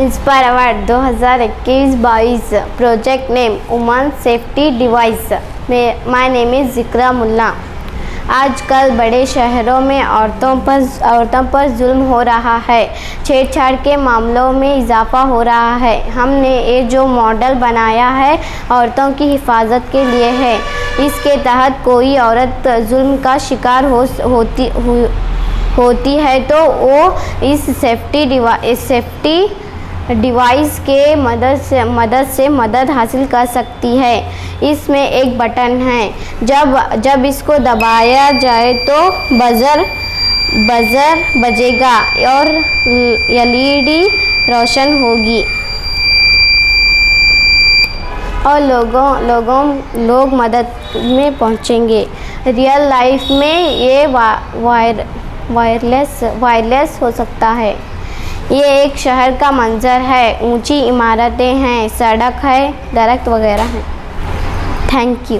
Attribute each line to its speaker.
Speaker 1: Inspire award 2021-22 project name women safety device. My name is Zikra Mulla. आजकल बड़े शहरों में औरतों पर जुल्म हो रहा है। छेड़छाड़ के मामलों में इजाफा हो रहा है। हमने ये जो मॉडल बनाया है औरतों की हिफाजत के लिए है। इसके तहत कोई औरत जुल्म का शिकार होती है तो वो इस सेफ्टी डिवाइस के मदद से मदद हासिल कर सकती है। इसमें एक बटन है, जब इसको दबाया जाए तो बजर बजेगा और एलईडी रोशन होगी और लोग मदद में पहुंचेंगे। रियल लाइफ में ये वायरलेस हो सकता है। ये एक शहर का मंजर है, ऊंची इमारतें हैं, सड़क है, दरख्त वगैरह हैं। Thank you.